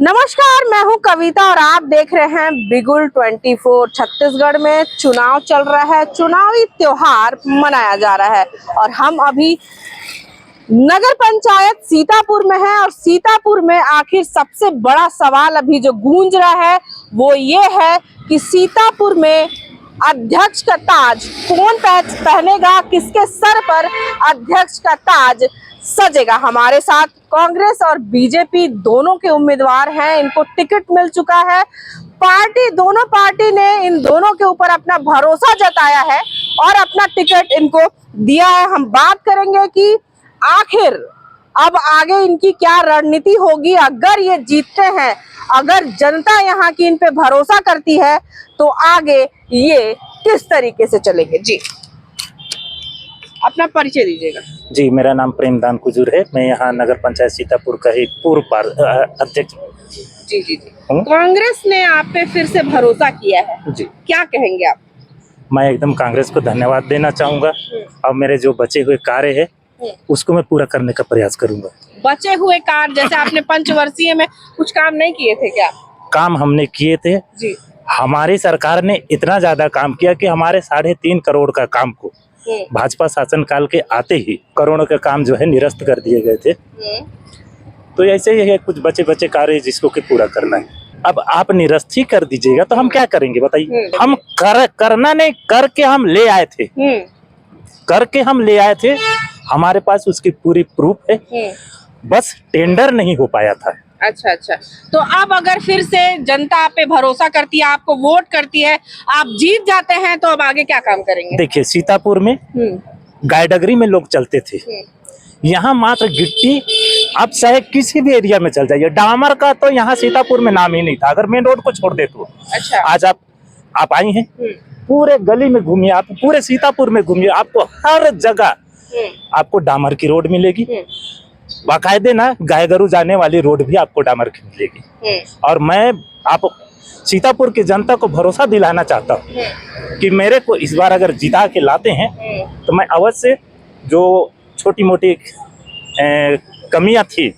नमस्कार, मैं हूं कविता और आप देख रहे हैं बिगुल 24। छत्तीसगढ़ में चुनाव चल रहा है, चुनावी त्योहार मनाया जा रहा है और हम अभी नगर पंचायत सीतापुर में हैं। और सीतापुर में आखिर सबसे बड़ा सवाल अभी जो गूंज रहा है वो ये है कि सीतापुर में अध्यक्ष का ताज कौन पहनेगा, किसके सर पर अध्यक्ष का ताज सजेगा। हमारे साथ कांग्रेस और बीजेपी दोनों के उम्मीदवार हैं, इनको टिकट मिल चुका है। दोनों पार्टी ने इन दोनों के ऊपर अपना भरोसा जताया है और अपना टिकट इनको दिया है। हम बात करेंगे कि आखिर अब आगे इनकी क्या रणनीति होगी। अगर ये जीतते हैं, अगर जनता यहाँ की इन पे भरोसा करती है तो आगे ये किस तरीके से चलेंगे। जी, अपना परिचय दीजिएगा। जी, मेरा नाम प्रेमदान कुजूर है। मैं यहाँ नगर पंचायत सीतापुर का ही पूर्व अध्यक्ष। जी। कांग्रेस ने आप पे फिर से भरोसा किया है जी, क्या कहेंगे आप? मैं एकदम कांग्रेस को धन्यवाद देना चाहूँगा और मेरे जो बचे हुए कार्य है उसको मैं पूरा करने का प्रयास करूँगा। बचे हुए कार्य जैसे आपने पंचवर्षीय में कुछ काम नहीं किए थे क्या? काम हमने किए थे जी। हमारी सरकार ने इतना ज्यादा काम किया कि हमारे 3.5 करोड़ का काम को भाजपा शासन काल के आते ही करोड़ों का काम जो है निरस्त कर दिए गए थे। तो ऐसे ही है कुछ बचे कार्य जिसको कि पूरा करना है। अब आप निरस्त ही कर दीजिएगा तो हम क्या करेंगे बताइए। हम करना नहीं, करके हम ले आए थे, करके हम ले आए थे। हमारे पास उसकी पूरी प्रूफ है, बस टेंडर नहीं हो पाया था। अच्छा। तो अब अगर फिर से जनता आप पे भरोसा करती है, आपको वोट करती है, आप जीत जाते हैं तो अब आगे क्या काम करेंगे? देखिए, सीतापुर में गायडगरी में लोग चलते थे, यहाँ मात्र गिट्टी। आप चाहे किसी भी एरिया में चल जाइए, डामर का तो यहाँ सीतापुर में नाम ही नहीं था, अगर मेन रोड को छोड़ दे तो। अच्छा। आज आप आई हैं, पूरे गली में घूमिए, आप पूरे सीतापुर में घूमिए, आपको हर जगह आपको डामर की रोड मिलेगी। बाकायदे ना गाय गरु जाने वाली रोड भी आपको डामर की मिलेगी। और मैं आप सीतापुर की जनता को भरोसा दिलाना चाहता हूँ कि मेरे को इस बार अगर जिता के लाते हैं तो मैं अवश्य जो छोटी मोटी कमियां थी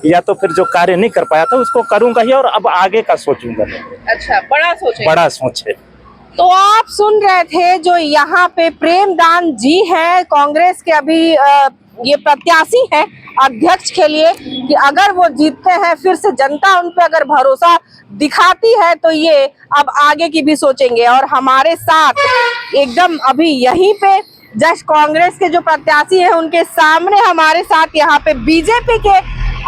या तो फिर जो कार्य नहीं कर पाया था उसको करूंगा ही, और अब आगे का सोचूंगा। अच्छा, बड़ा सोच है। तो आप सुन रहे थे जो यहाँ पे प्रेमदान जी हैं, कांग्रेस के अभी ये प्रत्याशी हैं अध्यक्ष के लिए, कि अगर वो जीतते हैं, फिर से जनता उन पे अगर भरोसा दिखाती है तो ये अब आगे की भी सोचेंगे। और हमारे साथ एकदम अभी यहीं पे जस्ट कांग्रेस के जो प्रत्याशी हैं उनके सामने हमारे साथ यहाँ पे बीजेपी के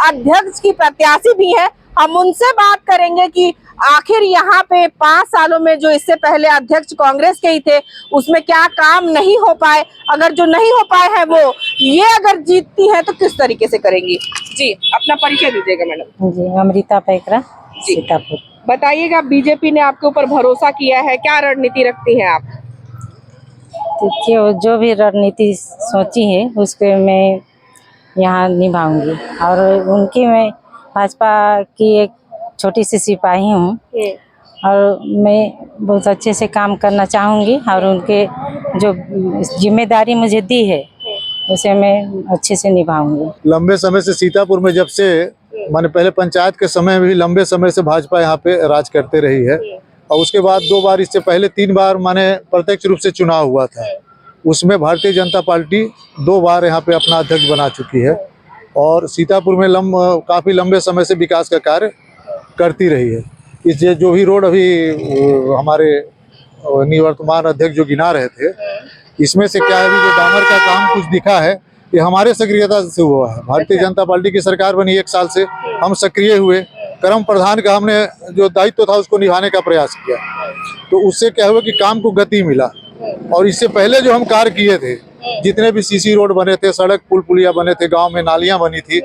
अध्यक्ष की प्रत्याशी भी है। हम उनसे बात करेंगे कि आखिर यहाँ पे 5 सालों में जो इससे पहले अध्यक्ष कांग्रेस के ही थे उसमें क्या काम नहीं हो पाए, अगर जो नहीं हो पाए हैं वो ये अगर जीतती है तो किस तरीके से करेंगी। जी, अपना परिचय दीजिएगा मैडम। जी, अमृता पैकरा, सीतापुर। बताइएगा, बीजेपी ने आपके ऊपर भरोसा किया है, क्या रणनीति रखती हैं आप? देखिए, जो भी रणनीति सोची है उसके मैं यहाँ निभाऊंगी, और उनकी मैं भाजपा की एक छोटी सी सिपाही हूँ और मैं बहुत अच्छे से काम करना चाहूँगी, और उनके जो जिम्मेदारी मुझे दी है उसे मैं अच्छे से निभाऊंगी। लंबे समय से सीतापुर में, जब से माने पहले पंचायत के समय में भी लंबे समय से भाजपा यहाँ पे राज करते रही है, और उसके बाद 2 बार, इससे पहले 3 बार माने प्रत्यक्ष रूप से चुनाव हुआ था। उसमें भारतीय जनता पार्टी 2 बार यहाँ पे अपना अध्यक्ष बना चुकी है और सीतापुर में काफ़ी लंबे समय से विकास का कार्य करती रही है। इसलिए जो भी रोड अभी हमारे निवर्तमान अध्यक्ष जो गिना रहे थे, इसमें से क्या है, जो डामर का काम कुछ दिखा है ये हमारे सक्रियता से हुआ है। भारतीय जनता पार्टी की सरकार बनी 1 साल से हम सक्रिय हुए, क्रम प्रधान का हमने जो दायित्व था उसको निभाने का प्रयास किया, तो उससे क्या हुआ कि काम को गति मिला। और इससे पहले जो हम कार्य किए थे, जितने भी सीसी रोड बने थे, सड़क पुल पुलिया बने थे, गांव में नालियां बनी थी,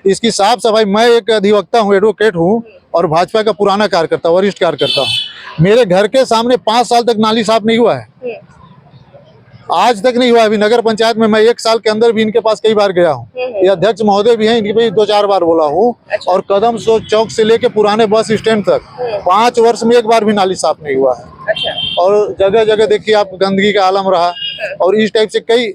इसकी साफ सफाई, मैं एक अधिवक्ता हूं, एडवोकेट हूं और भाजपा का पुराना कार्यकर्ता, वरिष्ठ कार्यकर्ता हूं। मेरे घर के सामने 5 साल तक नाली साफ नहीं हुआ है, आज तक नहीं हुआ। अभी नगर पंचायत में मैं 1 साल के अंदर भी इनके पास कई बार गया हूँ, ये अध्यक्ष महोदय भी हैं, इनके भी 2-4 बार बोला हूँ। और कदम चौक से लेके पुराने बस स्टैंड तक 5 वर्ष में 1 बार भी नाली साफ नहीं हुआ है। और जगह जगह देखिए आप, गंदगी का आलम रहा और इस टाइप से कई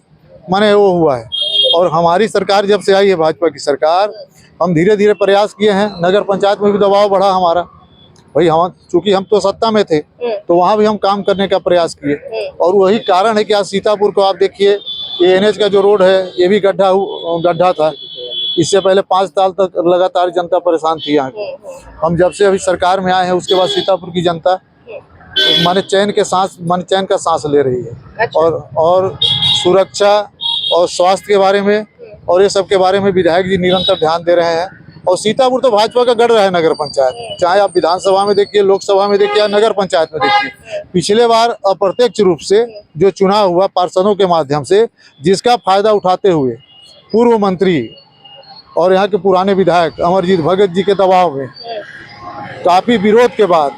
माने वो हुआ है। और हमारी सरकार जब से आई है, भाजपा की सरकार, हम धीरे धीरे प्रयास किए हैं, नगर पंचायत में भी दबाव बढ़ा हमारा, भाई हम चूंकि हम तो सत्ता में थे तो वहाँ भी हम काम करने का प्रयास किए, और वही कारण है कि आज सीतापुर को आप देखिए, ये NH का जो रोड है ये भी गड्ढा था। इससे पहले 5 साल तक लगातार जनता परेशान थी यहाँ की। हम जब से अभी सरकार में आए हैं उसके बाद सीतापुर की जनता माने चैन का सांस ले रही है। अच्छा। और सुरक्षा और स्वास्थ्य के बारे में और ये सब के बारे में विधायक जी निरंतर ध्यान दे रहे हैं। और सीतापुर तो भाजपा का गढ़ रहा है नगर पंचायत, चाहे आप विधानसभा में देखिए, लोकसभा में देखिए या नगर पंचायत में देखिए। पिछले बार अप्रत्यक्ष रूप से जो चुनाव हुआ पार्षदों के माध्यम से, जिसका फायदा उठाते हुए पूर्व मंत्री और यहाँ के पुराने विधायक अमरजीत भगत जी के दबाव में काफी विरोध के बाद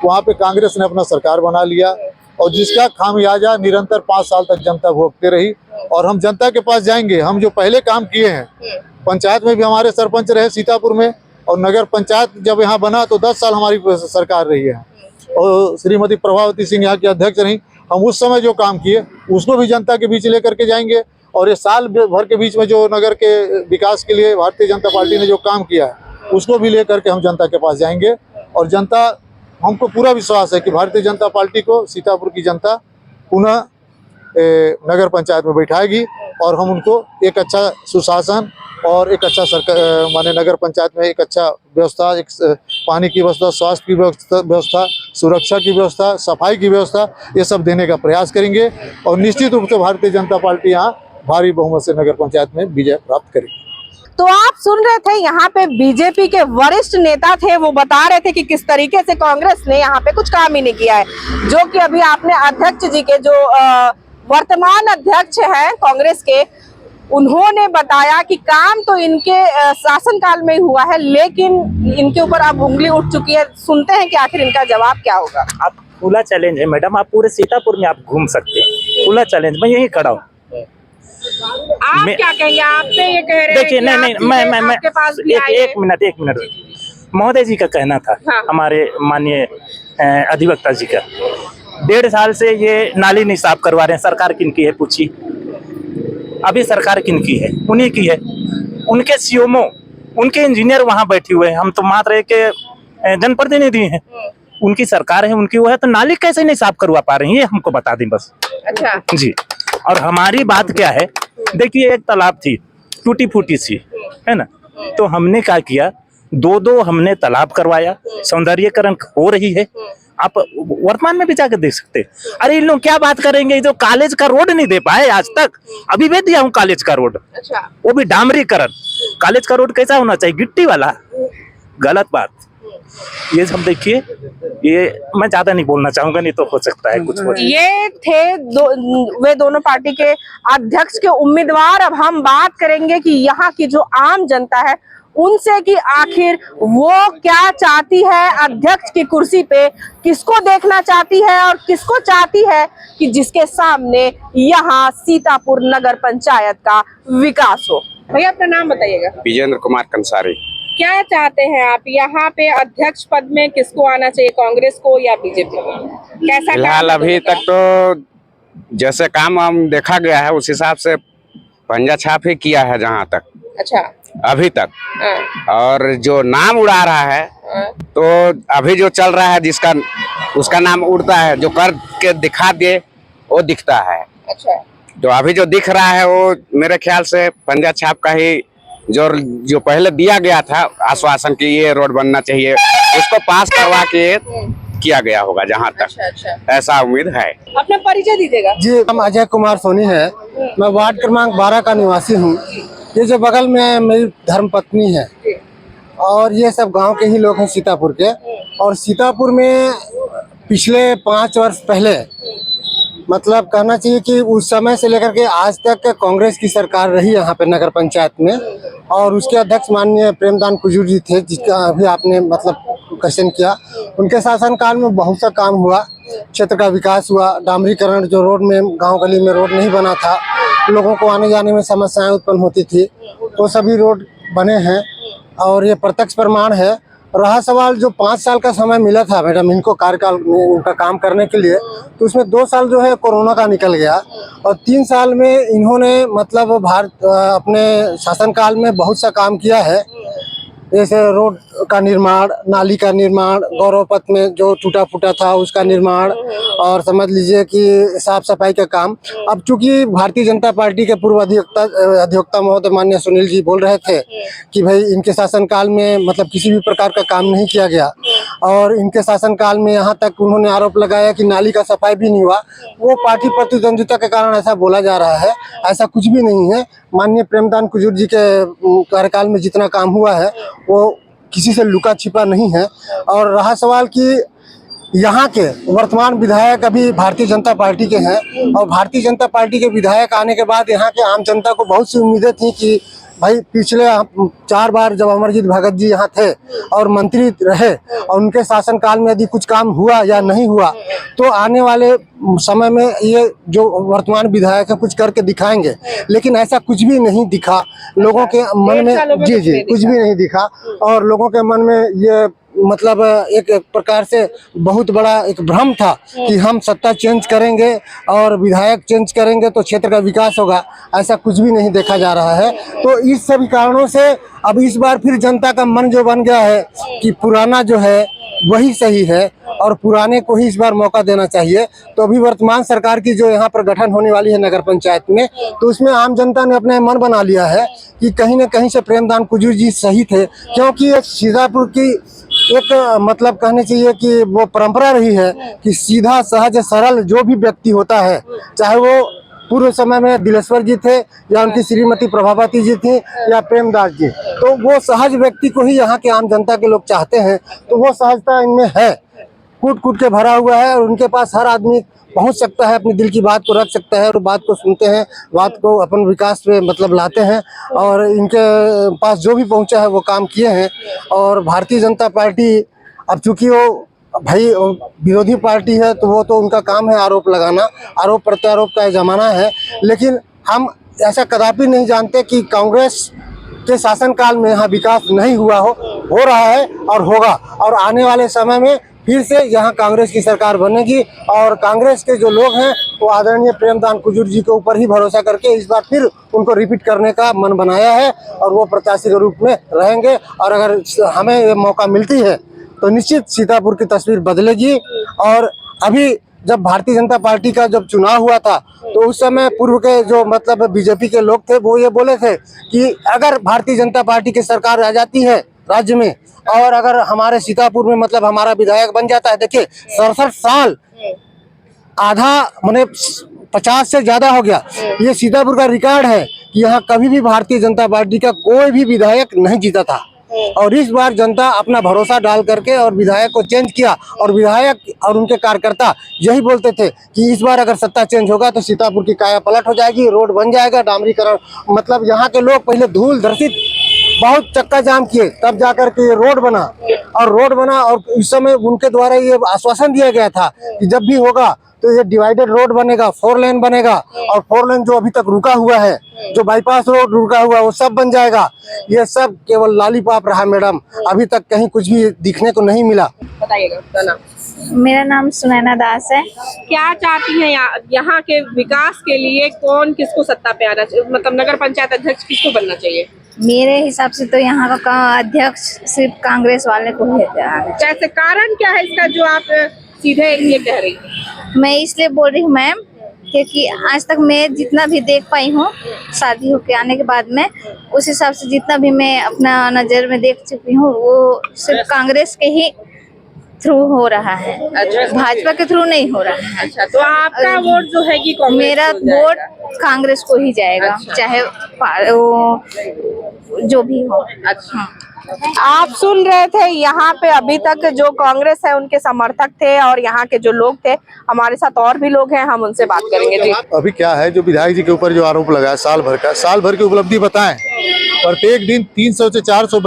वहाँ पे कांग्रेस ने अपना सरकार बना लिया, और जिसका खामियाजा निरंतर 5 साल तक जनता भोगते रही। और हम जनता के पास जाएंगे, हम जो पहले काम किए हैं, पंचायत में भी हमारे सरपंच रहे सीतापुर में, और नगर पंचायत जब यहाँ बना तो 10 साल हमारी सरकार रही है, और श्रीमती प्रभावती सिंह यहाँ की अध्यक्ष रही। हम उस समय जो काम किए उसको भी जनता के बीच लेकर के जाएंगे, और ये साल भर के बीच में जो नगर के विकास के लिए भारतीय जनता पार्टी ने जो काम किया है उसको भी लेकर के हम जनता के पास जाएंगे। और जनता, हमको पूरा विश्वास है कि भारतीय जनता पार्टी को सीतापुर की जनता पुनः नगर पंचायत में बैठाएगी, और हम उनको एक अच्छा सुशासन और एक अच्छा सरकार माने नगर पंचायत में एक अच्छा व्यवस्था, एक पानी की व्यवस्था, स्वास्थ्य की व्यवस्था, सुरक्षा की व्यवस्था, सफाई की व्यवस्था, ये सब देने का प्रयास करेंगे। और निश्चित रूप से भारतीय जनता पार्टी यहाँ भारी बहुमत से नगर पंचायत में विजय प्राप्त करेगी। तो आप सुन रहे थे, यहाँ पे बीजेपी के वरिष्ठ नेता थे, वो बता रहे थे कि किस तरीके से कांग्रेस ने यहाँ पे कुछ काम ही नहीं किया है। जो कि अभी आपने अध्यक्ष जी के, जो वर्तमान अध्यक्ष हैं कांग्रेस के, उन्होंने बताया कि काम तो इनके शासनकाल में ही हुआ है, लेकिन इनके ऊपर अब उंगली उठ चुकी है। सुनते हैं कि आखिर इनका जवाब क्या होगा। आप खुला चैलेंज है मैडम, आप पूरे सीतापुर में आप घूम सकते हैं, खुला चैलेंज, मैं यही खड़ा हूँ। आप क्या कहेंगे? आप पे ये कह रहे हैं देखिए, नहीं, मैं आपके पास भी आए हैं। एक मिनट महोदय जी का कहना था, हाँ। हमारे माननीय अधिवक्ता जी का, 1.5 साल से ये नाली नहीं साफ करवा रहे हैं। सरकार किनकी है पूछिए, अभी सरकार किनकी है? उन्हीं की है, उनके सीएमओ, उनके इंजीनियर वहां बैठे हुए हैं। हम तो मात्र एक जनप्रतिनिधि हैं, उनकी सरकार है, उनकी वो है, तो नाली कैसे नहीं साफ करवा पा रही है, ये हमको बता दें बस। अच्छा जी। और हमारी बात क्या है, देखिए एक तालाब थी टूटी फूटी सी, है ना, तो हमने क्या किया, 2 हमने तालाब करवाया, सौंदर्यीकरण हो रही है। आप वर्तमान में भी जाकर देख सकते हैं। अरे इन लोग क्या बात करेंगे, जो कॉलेज का रोड नहीं दे पाए आज तक, अभी भी दिया हूँ कॉलेज का रोड, अच्छा, वो भी डामरीकरण। कॉलेज का रोड कैसा होना चाहिए, गिट्टी वाला, गलत बात। ये सब देखिए, ये मैं ज्यादा नहीं बोलना चाहूंगा, नहीं तो हो सकता है कुछ हो। ये थे वे दोनों पार्टी के अध्यक्ष के उम्मीदवार। अब हम बात करेंगे कि यहाँ की जो आम जनता है उनसे, कि आखिर वो क्या चाहती है, अध्यक्ष की कुर्सी पे किसको देखना चाहती है, और किसको चाहती है कि जिसके सामने यहाँ सीतापुर नगर पंचायत का विकास हो। भैया अपना नाम बताइएगा। विजेंद्र कुमार कंसारी। क्या चाहते हैं आप यहाँ पे, अध्यक्ष पद में किसको आना चाहिए, कांग्रेस को या बीजेपी को? कैसा फिलहाल अभी तक तो जैसे काम हम देखा गया है उस हिसाब से पंजा छाप ही किया है जहाँ तक, अच्छा अभी तक। हाँ। और जो नाम उड़ा रहा है, तो अभी जो चल रहा है जिसका उसका नाम उड़ता है, जो कर के दिखा दे वो दिखता है। अच्छा, जो अभी जो दिख रहा है वो मेरे ख्याल से पंजा छाप का ही, जो पहले दिया गया था आश्वासन कि ये रोड बनना चाहिए, उसको पास करवा के किया गया होगा जहाँ तक। अच्छा, ऐसा उम्मीद है। अपना परिचय दीजिएगा। जी, हम अजय कुमार सोनी है, मैं वार्ड क्रमांक 12 का निवासी हूँ। ये जो बगल में मेरी धर्मपत्नी है, और ये सब गांव के ही लोग हैं सीतापुर के। और सीतापुर में पिछले 5 वर्ष पहले, मतलब कहना चाहिए कि उस समय से लेकर के आज तक कांग्रेस की सरकार रही यहाँ पे नगर पंचायत में, और उसके अध्यक्ष माननीय प्रेमदान कुजूर जी थे, जिसका अभी आपने मतलब क्वेश्चन किया। उनके शासनकाल में बहुत सा काम हुआ, क्षेत्र का विकास हुआ, डामरीकरण, जो रोड में गांव गली में रोड नहीं बना था, लोगों को आने जाने में समस्याएं उत्पन्न होती थी, तो सभी रोड बने हैं, और ये प्रत्यक्ष प्रमाण है। रहा सवाल जो 5 साल का समय मिला था मैडम इनको कार्यकाल में उनका काम करने के लिए, तो उसमें 2 साल जो है कोरोना का निकल गया, और 3 साल में इन्होंने मतलब अपने शासनकाल में बहुत सा काम किया है। जैसे रोड का निर्माण, नाली का निर्माण, गौरव पथ में जो टूटा फूटा था उसका निर्माण, और समझ लीजिए कि साफ सफाई का काम। अब चूंकि भारतीय जनता पार्टी के पूर्व अधिवक्ता महोदय माननीय सुनील जी बोल रहे थे कि भाई इनके शासनकाल में मतलब किसी भी प्रकार का काम नहीं किया गया, और इनके शासनकाल में यहाँ तक उन्होंने आरोप लगाया कि नाली का सफाई भी नहीं हुआ। वो पार्टी प्रतिद्वंदिता के कारण ऐसा बोला जा रहा है, ऐसा कुछ भी नहीं है। माननीय प्रेमदान कुजूर जी के कार्यकाल में जितना काम हुआ है वो किसी से लुका छिपा नहीं है। और रहा सवाल कि यहाँ के वर्तमान विधायक अभी भारतीय जनता पार्टी के हैं, और भारतीय जनता पार्टी के विधायक आने के बाद यहाँ के आम जनता को बहुत सी उम्मीदें थी कि भाई पिछले 4 बार जब अमरजीत भगत जी यहाँ थे और मंत्री रहे और उनके शासनकाल में यदि कुछ काम हुआ या नहीं हुआ तो आने वाले समय में ये जो वर्तमान विधायक है कुछ करके दिखाएंगे, लेकिन ऐसा कुछ भी नहीं दिखा लोगों के मन में। जी कुछ भी नहीं दिखा, और लोगों के मन में ये मतलब एक प्रकार से बहुत बड़ा एक भ्रम था कि हम सत्ता चेंज करेंगे और विधायक चेंज करेंगे तो क्षेत्र का विकास होगा। ऐसा कुछ भी नहीं देखा जा रहा है। तो इस सभी कारणों से अब इस बार फिर जनता का मन जो बन गया है कि पुराना जो है वही सही है और पुराने को ही इस बार मौका देना चाहिए। तो अभी वर्तमान सरकार की जो यहाँ पर गठन होने वाली है नगर पंचायत में, तो उसमें आम जनता ने अपने मन बना लिया है कि कहीं न कहीं से प्रेमदान कुजूर जी सही थे, क्योंकि एक सीतापुर की एक मतलब कहने चाहिए कि वो परंपरा रही है कि सीधा सहज सरल जो भी व्यक्ति होता है, चाहे वो पूर्व समय में दिलेश्वर जी थे या उनकी श्रीमती प्रभावती जी थी या प्रेमदास जी, तो वो सहज व्यक्ति को ही यहाँ के आम जनता के लोग चाहते हैं। तो वो सहजता इनमें है, कूट कूट के भरा हुआ है, और उनके पास हर आदमी पहुंच सकता है, अपने दिल की बात को रख सकता है और बात को सुनते हैं, बात को अपन विकास पे मतलब लाते हैं। और इनके पास जो भी पहुंचा है वो काम किए हैं। और भारतीय जनता पार्टी अब चूंकि वो भाई विरोधी पार्टी है तो वो तो उनका काम है आरोप लगाना, आरोप प्रत्यारोप का जमाना है, लेकिन हम ऐसा कदापि नहीं जानते कि कांग्रेस के शासनकाल में यहाँ विकास नहीं हुआ हो रहा है और होगा, और आने वाले समय में फिर से यहाँ कांग्रेस की सरकार बनेगी। और कांग्रेस के जो लोग हैं वो आदरणीय प्रेमदान कुजूर जी के ऊपर ही भरोसा करके इस बार फिर उनको रिपीट करने का मन बनाया है और वो प्रत्याशी के रूप में रहेंगे। और अगर हमें ये मौका मिलती है तो निश्चित सीतापुर की तस्वीर बदलेगी। और अभी जब भारतीय जनता पार्टी का जब चुनाव हुआ था तो उस समय पूर्व के जो मतलब बीजेपी के लोग थे वो ये बोले थे कि अगर भारतीय जनता पार्टी की सरकार आ जाती है राज्य में और अगर हमारे सीतापुर में मतलब हमारा विधायक बन जाता है, देखिए 67 साल आधा मैंने 50 से ज्यादा हो गया, ये सीतापुर का रिकॉर्ड है कि यहाँ कभी भी भारतीय जनता पार्टी का कोई भी विधायक नहीं जीता था। और इस बार जनता अपना भरोसा डाल करके और विधायक को चेंज किया, और विधायक और उनके कार्यकर्ता यही बोलते थे कि इस बार अगर सत्ता चेंज होगा तो सीतापुर की काया पलट हो जाएगी, रोड बन जाएगा, डामरीकरण, मतलब यहाँ के लोग पहले धूल धरती बहुत चक्का जाम किए तब जाकर के ये रोड बना। और इस समय उनके द्वारा ये आश्वासन दिया गया था कि जब भी होगा तो ये डिवाइडेड रोड बनेगा, 4 लेन बनेगा, और 4 लेन जो अभी तक रुका हुआ है, जो बाईपास रोड रुका हुआ है वो सब बन जाएगा। ये सब केवल लॉलीपॉप रहा मैडम, अभी तक कहीं कुछ भी दिखने को नहीं मिला। बताइएगा अपना नाम। मेरा नाम सुनैना दास है। क्या चाहती हैं यहाँ के विकास के लिए कौन किसको सत्ता पे आना चाहिए, मतलब नगर पंचायत अध्यक्ष किसको बनना चाहिए? मेरे हिसाब से तो यहाँ का अध्यक्ष सिर्फ कांग्रेस वाले को है। कैसे, कारण क्या है इसका जो आप सीधे ये कह रही हैं? मैं इसलिए बोल रही हूँ मैम क्योंकि आज तक मैं जितना भी देख पाई हूँ शादी होके आने के बाद में, उस हिसाब से जितना भी मैं अपना नज़र में देख चुकी हूँ वो सिर्फ कांग्रेस के ही थ्रू हो रहा है। अच्छा, भाजपा के थ्रू नहीं हो रहा है। अच्छा, तो आपका वोट जो है कि कांग्रेस मेरा को जाएगा? वोट कांग्रेस को ही जाएगा। अच्छा। चाहे वो जो भी हो। अच्छा, आप सुन रहे थे यहाँ पे अभी तक जो कांग्रेस है उनके समर्थक थे और यहाँ के जो लोग थे, हमारे साथ और भी लोग हैं, हम उनसे बात करेंगे। जी, अभी क्या है जो विधायक जी के ऊपर जो आरोप लगा है साल भर की उपलब्धि बताएं। प्रत्येक दिन 300 से 400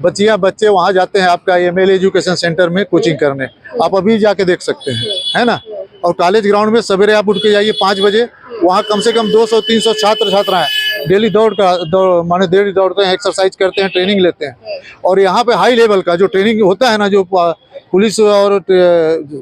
बच्चे वहाँ जाते हैं आपका एमएलए एजुकेशन सेंटर में कोचिंग करने, आप अभी जाके देख सकते हैं, है ना। और कॉलेज ग्राउंड में सवेरे आप उठ के जाइए 5 बजे, वहाँ कम से कम 200-300 छात्र छात्राएं डेली माने डेली दौड़ते हैं, एक्सरसाइज करते हैं, ट्रेनिंग लेते हैं। और यहाँ पे हाई लेवल का जो ट्रेनिंग होता है ना, जो पुलिस और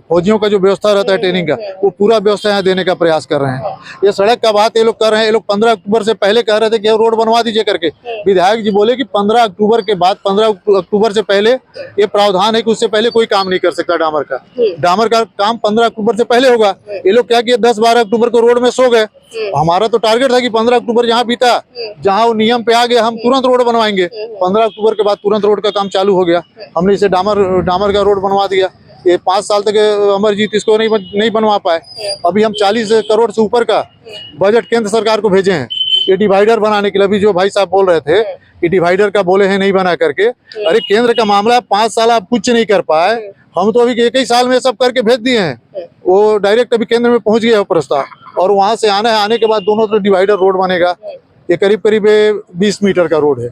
फौजियों का जो व्यवस्था रहता है ट्रेनिंग का, वो पूरा व्यवस्था यहाँ देने का प्रयास कर रहे हैं। ये सड़क का बात ये लोग कर रहे हैं, ये लोग 15 अक्टूबर से पहले कह रहे थे कि रोड बनवा दीजिए करके। विधायक जी बोले कि 15 अक्टूबर के बाद, 15 अक्टूबर से पहले ये प्रावधान है कि उससे पहले कोई काम नहीं कर सकता डामर का। डामर का काम 15 अक्टूबर से पहले होगा। ये लोग क्या किए, 10-12 अक्टूबर को रोड में सो गए। हमारा तो टारगेट था कि 15 अक्टूबर जहाँ बीता, जहाँ वो नियम पे आ गया, हम तुरंत रोड बनवाएंगे। 15 अक्टूबर के बाद तुरंत रोड का काम चालू हो गया। हमने इसे डामर का रोड बनवा दिया। ये 5 साल तक अमरजीत इसको नहीं बनवा पाए। अभी हम 40 करोड़ से ऊपर का बजट केंद्र सरकार को भेजे हैं ये डिवाइडर बनाने के लिए। अभी जो भाई साहब बोल रहे थे कि डिवाइडर का बोले हैं नहीं बना करके, अरे केंद्र का मामला 5 साल आप कुछ नहीं कर पाए, हम तो अभी 1 ही साल में सब करके भेज दिए हैं। वो डायरेक्ट अभी केंद्र में पहुंच गया प्रस्ताव, और वहां से आना है। आने के बाद दोनों तरफ डिवाइडर रोड बनेगा। ये करीब 20 मीटर का रोड है।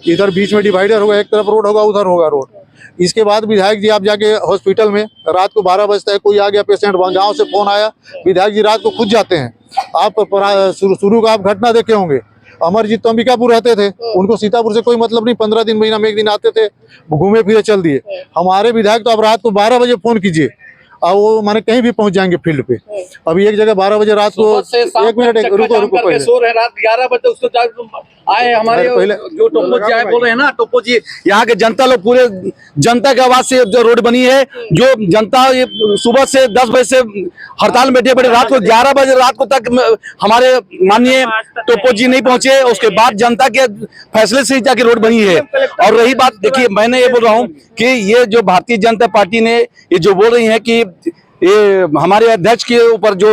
इधर बीच में डिवाइडर होगा, एक तरफ रोड होगा, उधर होगा रोड। इसके बाद विधायक जी आप जाके हॉस्पिटल में रात को 12 बजता है, कोई आ गया पेशेंट, गाँव से फोन आया, विधायक जी रात को खुद जाते हैं। आप शुरू का आप घटना देखे होंगे, अमरजीत तो अंबिकापुर रहते थे, उनको सीतापुर से कोई मतलब नहीं, 15 दिन महीना में एक दिन आते थे, घूमे फिरे चल दिए। हमारे विधायक तो अब रात को 12 बजे फोन कीजिए और वो माने कहीं भी पहुंच जाएंगे फील्ड पे। अभी एक जगह 12 बजे रात को, 1 मिनट रुको पहले, सो रहे रात 11 बजे उसको आए हमारे जो टोपो जी आए, बोल रहे हैं ना टोपो जी, यहाँ के जनता लोग, पूरे जनता के आवाज से जो रोड बनी है, जो जनता ये सुबह से 10 बजे से हड़ताल में बैठे पड़े, रात को 11 बजे रात को तक हमारे माननीय टोपो जी नहीं पहुंचे। उसके बाद जनता के फैसले से जाके रोड बनी है। और रही बात, देखिए मैं ये बोल रहा हूँ कि ये जो भारतीय जनता पार्टी ने ये जो बोल रही है कि ये हमारे अध्यक्ष के ऊपर जो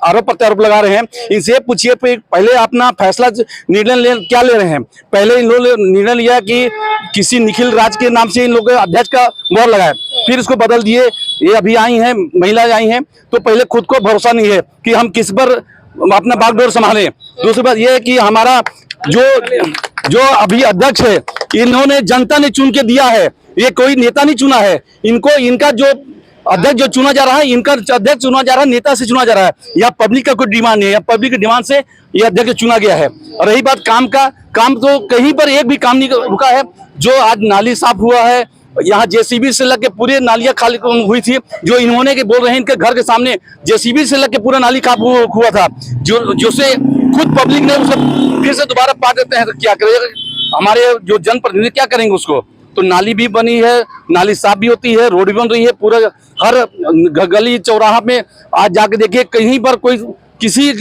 आरोप प्रत्यारोप लगा रहे हैं, इनसे पूछिए पहले अपना फैसला निर्णय क्या ले रहे हैं। पहले इन लोगों ने निर्णय लिया कि किसी निखिल राज के नाम से इन लोगों के अध्यक्ष का मोहर लगाए, फिर इसको बदल दिए। ये अभी आई हैं, महिलाएं आई हैं, तो पहले खुद को भरोसा नहीं है कि हम किस पर अपना बागडोर संभालें। दूसरी बात यह है कि हमारा जो अभी अध्यक्ष है, इन्होंने जनता ने चुन के दिया है, ये कोई नेता नहीं चुना है इनको। इनका जो अध्यक्ष जो चुना जा रहा है, इनका अध्यक्ष चुना जा रहा है, नेता से चुना जा रहा है, या पब्लिक का कोई डिमांड नहीं है, पब्लिक की डिमांड से ये अध्यक्ष चुना गया है। और रही बात काम का, काम तो कहीं पर एक भी काम नहीं रुका है। जो आज नाली साफ हुआ है, यहाँ जेसीबी से लग के पूरे नालियां खाली हुई थी, जो इन्होंने के बोल रहे हैं, इनके घर के सामने जेसीबी से लग के पूरा नाली खाप हुआ था, जो से खुद पब्लिक ने उसे फिर से दोबारा पा देते हैं, तो क्या करेगा हमारे जो जनप्रतिनिधि, क्या करेंगे उसको। तो नाली भी बनी है, नाली साफ भी होती है, रोड भी बन रही है, पूरा हर गली चौराहा में आज जाके देखिए, कहीं पर किसी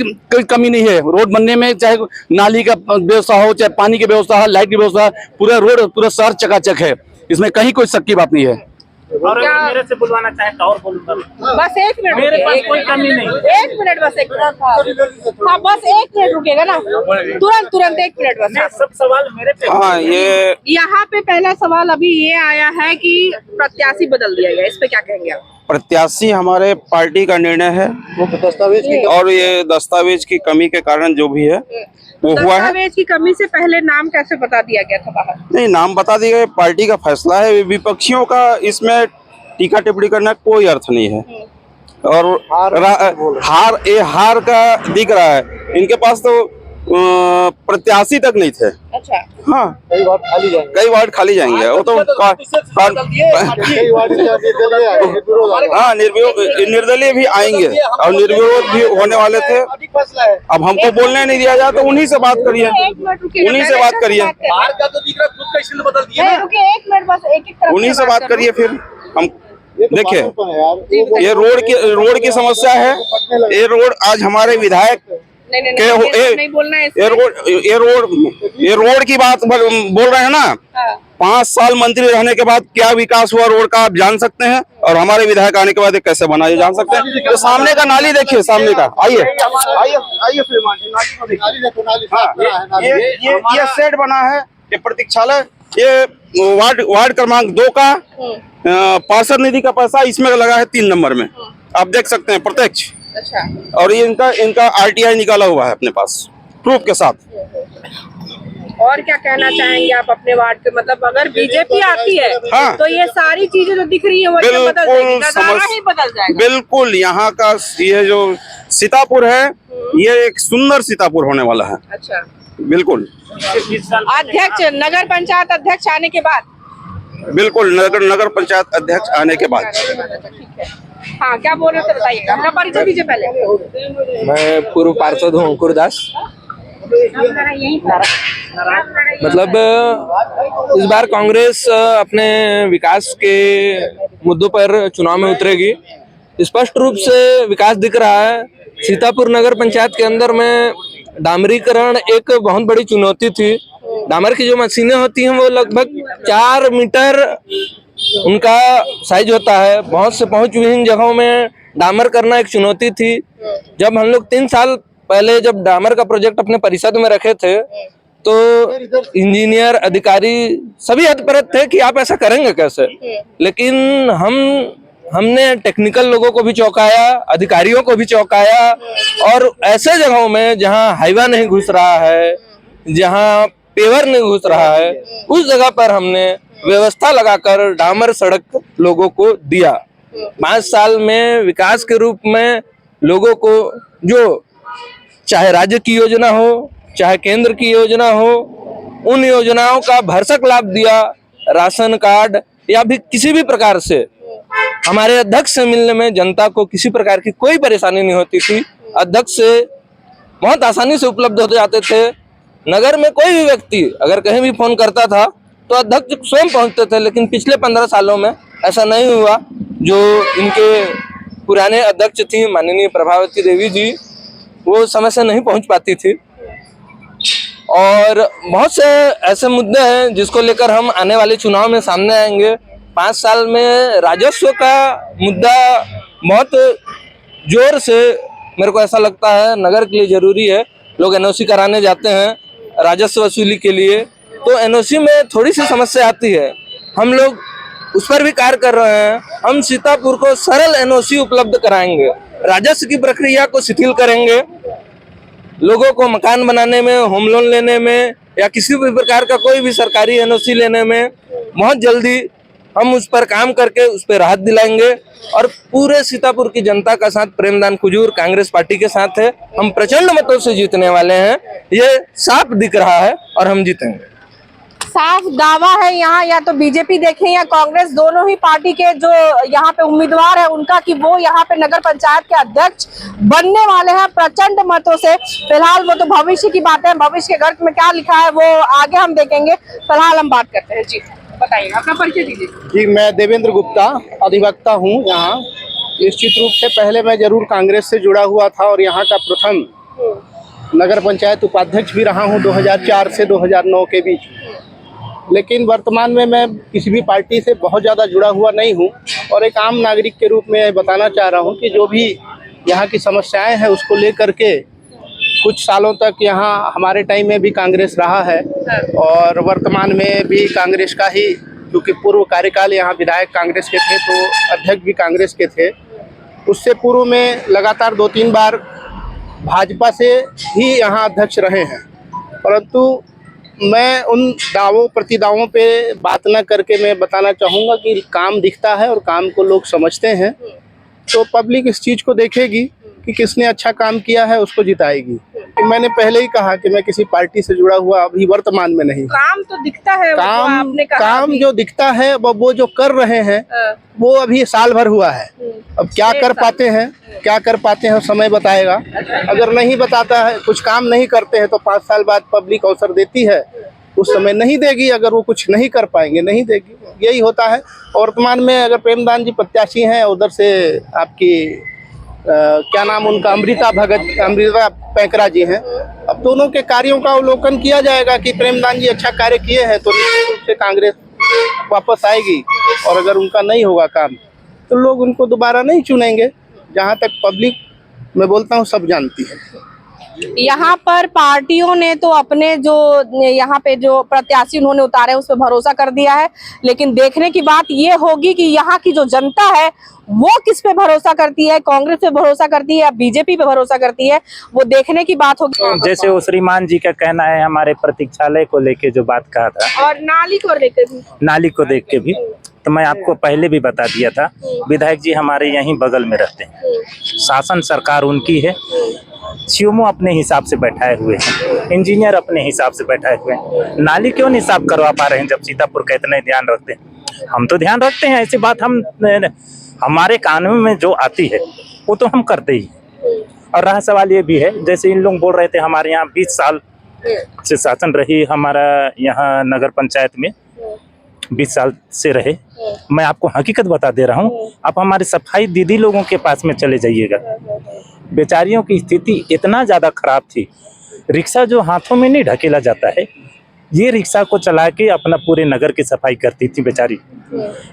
कमी नहीं है रोड बनने में। चाहे नाली का व्यवस्था हो, चाहे पानी की व्यवस्था हो, लाइट की व्यवस्था हो, पूरा रोड पूरा शहर चकाचक है, इसमें कहीं कोई शक की बात नहीं है। और मेरे से बुलवाना चाहे तो और बोलूंगा, बस 1 मिनट, मेरे पास कोई कमी नहीं। 1 मिनट बस, 1 मिनट। हाँ बस 1 मिनट रुकेगा ना, तुरंत 1 मिनट बस। सब सवाल मेरे पे। हाँ, ये यहाँ पे पहला सवाल अभी ये आया है कि प्रत्याशी बदल दिया गया, इस पे क्या कहेंगे आप? प्रत्याशी हमारे पार्टी का निर्णय है, दस्तावेज की और ये दस्तावेज की कमी के कारण जो भी है वो हुआ है। दस्तावेज की कमी से पहले नाम कैसे बता दिया गया था बाहर? नहीं, नाम बता दिया गया, पार्टी का फैसला है। विपक्षियों का इसमें टीका टिप्पणी करना कोई अर्थ नहीं है। और हार का दिख रहा है, इनके पास तो प्रत्याशी तक नहीं थे। अच्छा, हाँ, कई वार्ड खाली जाएंगे, वो तो हाँ, निर्दलीय भी आएंगे और निर्विरोध भी होने वाले थे। अब हमको बोलने नहीं दिया जाए तो उन्हीं से बात करिए, उन्हीं से बात करिए, उन्हीं से बात करिए। फिर हम देखिए, ये रोड की समस्या है। ये रोड आज हमारे विधायक नहीं बोलना है, ये रोड की बात बोल रहे हैं ना। 5 साल मंत्री रहने के बाद क्या विकास हुआ रोड का आप जान सकते हैं, और हमारे विधायक आने के बाद ये कैसे बना ये जान सकते हैं। तो सामने का नाली देखिए, सामने का, आइए ये शेड बना है, ये प्रतीक्षालय, ये वार्ड क्रमांक 2 का पार्षद निधि का पैसा इसमें लगा है 3 नंबर में, आप देख सकते हैं प्रत्यक्ष। अच्छा, और ये इनका RTI निकाला हुआ है अपने पास प्रूफ के साथ। और क्या कहना चाहेंगे आप अपने वार्ड के, मतलब अगर बीजेपी आती है हाँ, तो ये सारी चीजें जो दिख रही है वो बदल जाएगी, नजारा ही बदल जाएगा। बिल्कुल, यहाँ का ये जो सीतापुर है, ये एक सुंदर सीतापुर होने वाला है। अच्छा, बिल्कुल अध्यक्ष, नगर पंचायत अध्यक्ष आने के बाद? बिल्कुल नगर पंचायत अध्यक्ष आने के बाद। हाँ, क्या बोल रहे थे बताइएगा, अपना परिचय दीजिए पहले। मैं पूर्व पार्षद हूँ अंकुर दास। मतलब इस बार कांग्रेस अपने विकास के मुद्दों पर चुनाव में उतरेगी। स्पष्ट रूप से विकास दिख रहा है। सीतापुर नगर पंचायत के अंदर में डामरीकरण एक बहुत बड़ी चुनौती थी। डामर की जो मशीनें होती हैं वो लगभग 4 मीटर उनका साइज होता है। बहुत से पहुंच विहीन जगहों में डामर करना एक चुनौती थी। जब हम लोग 3 साल पहले जब डामर का प्रोजेक्ट अपने परिषद में रखे थे तो इंजीनियर अधिकारी सभी हतप्रत थे कि आप ऐसा करेंगे कैसे। लेकिन हमने टेक्निकल लोगों को भी चौंकाया, अधिकारियों को भी चौंकाया, और ऐसे जगहों में जहां हाईवा नहीं घुस रहा है, जहां पेवर नहीं घुस रहा है, उस जगह पर हमने व्यवस्था लगाकर डामर सड़क लोगों को दिया। 5 साल में विकास के रूप में लोगों को जो चाहे राज्य की योजना हो चाहे केंद्र की योजना हो, उन योजनाओं का भरसक लाभ दिया। राशन कार्ड या भी किसी भी प्रकार से हमारे अध्यक्ष से मिलने में जनता को किसी प्रकार की कोई परेशानी नहीं होती थी। अध्यक्ष से बहुत आसानी से उपलब्ध हो जाते थे। नगर में कोई भी व्यक्ति अगर कहीं भी फोन करता था तो अध्यक्ष स्वयं पहुंचते थे। लेकिन पिछले 15 सालों में ऐसा नहीं हुआ। जो इनके पुराने अध्यक्ष थी माननीय प्रभावती देवी जी, वो समय से नहीं पहुंच पाती थी। और बहुत से ऐसे मुद्दे हैं जिसको लेकर हम आने वाले चुनाव में सामने आएंगे। 5 साल में राजस्व का मुद्दा बहुत जोर से, मेरे को ऐसा लगता है, नगर के लिए जरूरी है। लोग एनओसी कराने जाते हैं राजस्व वसूली के लिए, तो एनओसी में थोड़ी सी समस्या आती है। हम लोग उस पर भी कार्य कर रहे हैं। हम सीतापुर को सरल एनओसी उपलब्ध कराएंगे, राजस्व की प्रक्रिया को शिथिल करेंगे। लोगों को मकान बनाने में, होम लोन लेने में या किसी भी प्रकार का कोई भी सरकारी एनओसी लेने में बहुत जल्दी हम उस पर काम करके उस पर राहत दिलाएंगे। और पूरे सीतापुर की जनता का साथ प्रेमदान कुजूर कांग्रेस पार्टी के साथ है। हम प्रचंड मतों से जीतने वाले हैं, ये साफ दिख रहा है और हम जीतेंगे। साफ दावा है यहाँ, या तो बीजेपी देखें या कांग्रेस, दोनों ही पार्टी के जो यहाँ पे उम्मीदवार है उनका, कि वो यहाँ पे नगर पंचायत के अध्यक्ष बनने वाले हैं प्रचंड मतों से। फिलहाल वो तो भविष्य की बात है, भविष्य के गर्त में क्या लिखा है वो आगे हम देखेंगे। फिलहाल हम बात करते हैं। जी बताइए, अपना परिचय दीजिए। जी, मैं देवेंद्र गुप्ता अधिवक्ता हूँ यहाँ। निश्चित रूप से पहले मैं जरूर कांग्रेस से जुड़ा हुआ था और यहाँ का प्रथम नगर पंचायत उपाध्यक्ष भी रहा हूँ 2004 से 2009 के बीच। लेकिन वर्तमान में मैं किसी भी पार्टी से बहुत ज़्यादा जुड़ा हुआ नहीं हूँ और एक आम नागरिक के रूप में बताना चाह रहा हूँ कि जो भी यहाँ की समस्याएं हैं उसको लेकर के कुछ सालों तक यहाँ हमारे टाइम में भी कांग्रेस रहा है और वर्तमान में भी कांग्रेस का ही, क्योंकि पूर्व कार्यकाल यहाँ विधायक कांग्रेस के थे तो अध्यक्ष भी कांग्रेस के थे। उससे पूर्व में लगातार 2-3 बार भाजपा से ही यहाँ अध्यक्ष रहे हैं। परंतु मैं उन दावों प्रतिदावों पे बात न करके मैं बताना चाहूँगा कि काम दिखता है और काम को लोग समझते हैं, तो पब्लिक इस चीज़ को देखेगी कि किसने अच्छा काम किया है उसको जिताएगी। तो मैंने पहले ही कहा कि मैं किसी पार्टी से जुड़ा हुआ अभी वर्तमान में नहीं। काम तो दिखता है, काम जो दिखता है वो जो कर रहे हैं वो अभी साल भर हुआ है। अब क्या कर पाते हैं समय बताएगा। अगर नहीं बताता है, कुछ काम नहीं करते हैं तो 5 साल बाद पब्लिक अवसर देती है, उस समय नहीं देगी। अगर वो कुछ नहीं कर पाएंगे नहीं देगी, यही होता है। वर्तमान में अगर प्रेमदान जी प्रत्याशी हैं, उधर से आपकी क्या नाम उनका, अमृता पैकरा जी हैं। अब दोनों के कार्यों का अवलोकन किया जाएगा कि प्रेमदान जी अच्छा कार्य किए हैं तो निश्चित रूप से कांग्रेस वापस आएगी, और अगर उनका नहीं होगा काम तो लोग उनको दोबारा नहीं चुनेंगे। जहाँ तक पब्लिक मैं बोलता हूँ सब जानती है। यहाँ पर पार्टियों ने तो अपने जो यहाँ पे जो प्रत्याशी उन्होंने उतारे उस पर भरोसा कर दिया है, लेकिन देखने की बात ये होगी कि यहाँ की जो जनता है वो किस पे भरोसा करती है, कांग्रेस पे भरोसा करती है या बीजेपी पे भरोसा करती है, वो देखने की बात होगी। जैसे वो श्रीमान जी का कहना है हमारे प्रतीक्षालय को लेके जो बात कहा था और नाली को देख के भी, तो मैं आपको पहले भी बता दिया था, विधायक जी हमारे यहीं बगल में रहते हैं, शासन सरकार उनकी है, सीएमओ अपने हिसाब से बैठाए हुए हैं, इंजीनियर अपने हिसाब से बैठाए हुए हैं। नाली क्यों नहीं साफ करवा पा रहे हैं जब सीतापुर का इतना ध्यान रखते हैं? हम तो ध्यान रखते हैं, ऐसी बात हम हमारे कानून में जो आती है वो तो हम करते ही। और रहा सवाल ये भी है, जैसे इन लोग बोल रहे थे हमारे यहाँ 20 साल से शासन रही, हमारा यहाँ नगर पंचायत में 20 साल से रहे। मैं आपको हकीकत बता दे रहा हूँ, आप हमारे सफाई दीदी लोगों के पास में चले जाइएगा, बेचारियों की स्थिति इतना ज़्यादा खराब थी। रिक्शा जो हाथों में नहीं ढकेला जाता है, ये रिक्शा को चला के अपना पूरे नगर की सफाई करती थी बेचारी।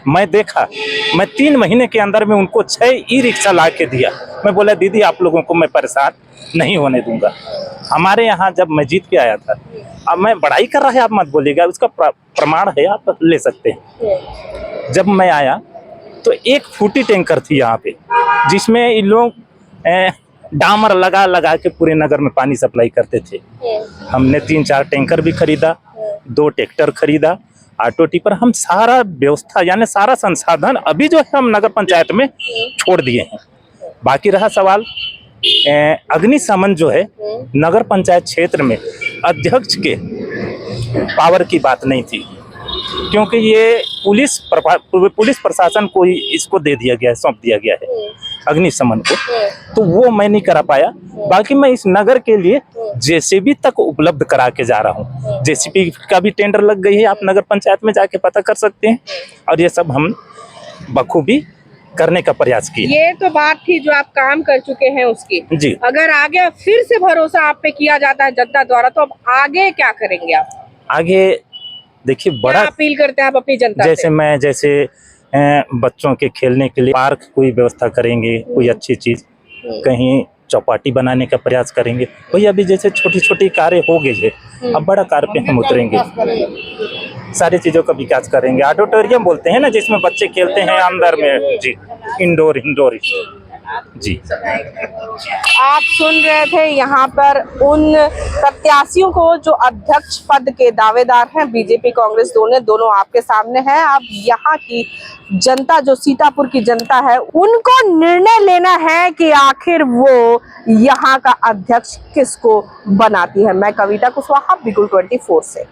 मैं देखा, मैं 3 महीने के अंदर में उनको 6 ई रिक्शा ला के दिया। मैं बोला दीदी आप लोगों को मैं परेशान नहीं होने दूंगा। हमारे यहाँ जब मैं जीत के आया था, अब मैं बड़ाई कर रहा है आप मत बोलिएगा, उसका प्रमाण है, आप ले सकते हैं। जब मैं आया तो 1 फूटी टैंकर थी यहाँ पे, जिसमें इन लोग डामर लगा लगा के पूरे नगर में पानी सप्लाई करते थे। हमने 3-4 टैंकर भी खरीदा, 2 ट्रैक्टर खरीदा, ऑटो टिपर, हम सारा व्यवस्था यानी सारा संसाधन अभी जो है हम नगर पंचायत में छोड़ दिए हैं। बाकी रहा सवाल अग्निशमन जो है, नगर पंचायत क्षेत्र में अध्यक्ष के पावर की बात नहीं थी, क्योंकि ये पुलिस प्रशासन को ही इसको दे दिया गया है, सौंप दिया गया है अग्निशमन को, तो वो मैं नहीं करा पाया। बाकी मैं इस नगर के लिए जेसीबी तक उपलब्ध करा के जा रहा हूँ। जेसीबी का भी टेंडर लग गई है, आप नगर पंचायत में जाके पता कर सकते हैं, और ये सब हम बखूबी करने का प्रयास किए। ये तो बात थी जो आप काम कर चुके हैं उसकी जी। अगर आगे फिर से भरोसा आप पे किया जाता है जनता द्वारा, तो अब आगे क्या करेंगे आप? आगे देखिए, बड़ा अपील करते हैं आप अपनी जनता से? जैसे बच्चों के खेलने के लिए पार्क कोई व्यवस्था करेंगे, कोई अच्छी चीज, कहीं चौपाटी बनाने का प्रयास करेंगे। वही अभी जैसे छोटी छोटी कार्य हो गई है, अब बड़ा कार्य पे हम उतरेंगे, सारी चीजों का विकास करेंगे। ऑडिटोरियम बोलते हैं ना, जिसमें बच्चे खेलते हैं अंदर में, जी, इंडोर जी। आप सुन रहे थे यहाँ पर उन प्रत्याशियों को जो अध्यक्ष पद के दावेदार हैं, बीजेपी कांग्रेस दोनों आपके सामने हैं। अब यहाँ की जनता, जो सीतापुर की जनता है, उनको निर्णय लेना है कि आखिर वो यहाँ का अध्यक्ष किसको बनाती है। मैं कविता कुशवाहा, बिगुल 24 से।